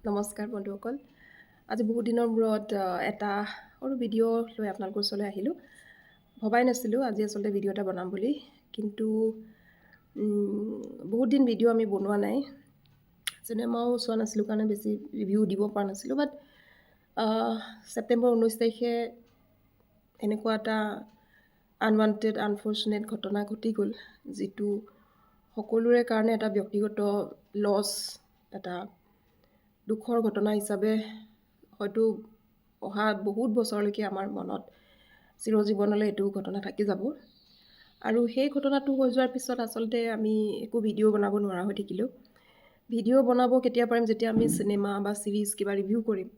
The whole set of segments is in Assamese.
নমস্কাৰ বন্ধুসকল। আজি বহুত দিনৰ মূৰত এটা সৰু ভিডিঅ' লৈ আপোনালোকৰ ওচৰলৈ আহিলোঁ। ভবাই নাছিলোঁ আজি আচলতে ভিডিঅ' এটা বনাম বুলি, কিন্তু বহুত দিন ভিডিঅ' আমি বনোৱা নাই। চিনেমাও চোৱা নাছিলোঁ কাৰণে বেছি ৰিভিউ দিব পৰা নাছিলোঁ। বাট ছেপ্টেম্বৰ 19 তাৰিখে এনেকুৱা এটা আনৱান্টেড আনফৰ্চুনেট ঘটনা ঘটি গ'ল, যিটো সকলোৰে কাৰণে এটা ব্যক্তিগত লছ, এটা দুখৰ ঘটনা হিচাপে হয়তো অহা বহুত বছৰলৈকে আমাৰ মনত চিৰজীৱনলৈ এইটো ঘটনা থাকি যাব। আৰু সেই ঘটনাটো হৈ যোৱাৰ পিছত আচলতে আমি একো ভিডিঅ' বনাব নোৱাৰা হৈ থাকিলোঁ। ভিডিঅ' বনাব কেতিয়া পাৰিম, যেতিয়া আমি চিনেমা বা ছিৰিজ কিবা ৰিভিউ কৰিম।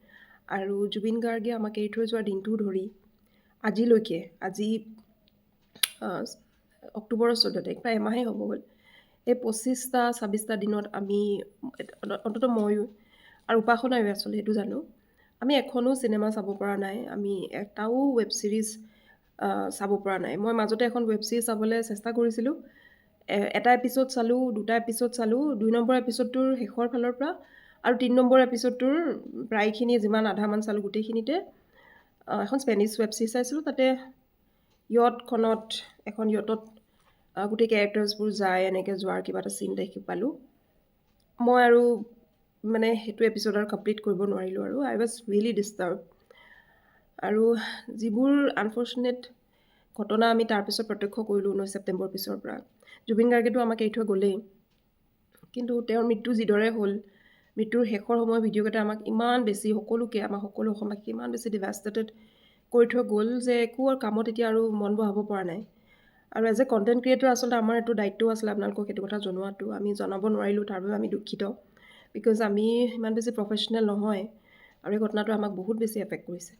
আৰু জুবিন গাৰ্গে আমাক এৰি থৈ যোৱাৰ দিনটো ধৰি আজিলৈকে, আজি অক্টোবৰৰ 14 তাৰিখ, প্ৰায় এমাহেই হ'ব গ'ল। এই 25-26টা দিনত আমি অন্ততঃ ময়ো আৰু উপাসনায়ো আচলতে সেইটো জানো, আমি এখনো চিনেমা চাব পৰা নাই, আমি এটাও ৱেব ছিৰিজ চাব পৰা নাই। মই মাজতে এখন ৱেব ছিৰিজ চাবলৈ চেষ্টা কৰিছিলোঁ। এটা এপিছ'ড চালোঁ, দুটা এপিছ'ড চালোঁ, 2 নম্বৰ এপিছ'ডটোৰ শেষৰ ফালৰ পৰা আৰু 3 নম্বৰ এপিছ'ডটোৰ প্ৰায়খিনি যিমান আধামান চালোঁ গোটেইখিনিতে এখন স্পেনিছ ৱেব ছিৰিজ চাইছিলোঁ। তাতে য়টখনত এখন য়টত গোটেই কেৰেক্টাৰ্ছবোৰ যায়, এনেকৈ যোৱাৰ কিবা এটা চিন দেখি পালোঁ। মই আৰু মানে সেইটো এপিছ'ড আৰু কমপ্লিট কৰিব নোৱাৰিলোঁ, আৰু আই ৱাজ ৰিয়েলি ডিষ্টাৰ্ব। আৰু যিবোৰ আনফৰ্চুনেট ঘটনা আমি তাৰপিছত প্ৰত্যক্ষ কৰিলোঁ 19 ছেপ্টেম্বৰৰ পিছৰ পৰা, জুবিন গাৰ্গেতো আমাক এৰি থৈ গ'লেই, কিন্তু তেওঁৰ মৃত্যু যিদৰে হ'ল, মৃত্যুৰ শেষৰ সময় ভিডিঅ'কেইটা আমাক ইমান বেছি, সকলোকে, আমাক সকলো অসমবাসীক ইমান বেছি ডিভাষ্টেটেড কৰি থৈ গ'ল যে একো আৰু কামত এতিয়া আৰু মন বহাব পৰা নাই। আৰু এজ এ কণ্টেণ্ট ক্ৰিয়েটৰ আচলতে আমাৰ এইটো দায়িত্বও আছিলে আপোনালোকক সেইটো কথা জনোৱাটো। আমি জনাব নোৱাৰিলোঁ, তাৰ বাবে আমি দুখিত, বিকজ আমি ইমান বেছি প্ৰফেশ্যনেল নহয়, আৰু এই ঘটনাটো আমাক বহুত বেছি এফেক্ট কৰিছে।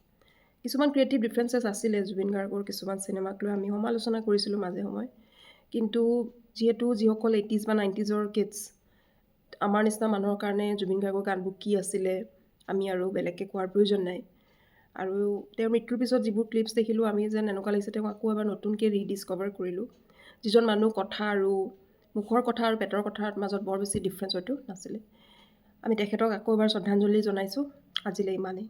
কিছুমান ক্ৰিয়েটিভ ডিফাৰেঞ্চেছ আছিলে জুবিন গাৰ্গৰ, কিছুমান চিনেমাক লৈ আমি সমালোচনা কৰিছিলোঁ মাজে সময়ে, কিন্তু যিহেতু যিসকল 80s বা 90sৰ কিডছ, আমাৰ নিচিনা মানুহৰ কাৰণে জুবিন গাৰ্গৰ গানবোৰ কি আছিলে আমি আৰু বেলেগকৈ কোৱাৰ প্ৰয়োজন নাই। আৰু তেওঁৰ মৃত্যুৰ পিছত যিবোৰ ক্লিপছ দেখিলোঁ, আমি যেন এনেকুৱা লাগিছে তেওঁক আকৌ এবাৰ নতুনকৈ ৰিডিস্কভাৰ কৰিলোঁ, যিজন মানুহ কথা আৰু মুখৰ কথা আৰু পেটৰ কথাৰ মাজত বৰ বেছি ডিফাৰেঞ্চ হয়তো নাছিলে। আমি তেখেতক আকৌ এবাৰ শ্ৰদ্ধাঞ্জলি জনাইছোঁ। আজিলৈ ইমানেই।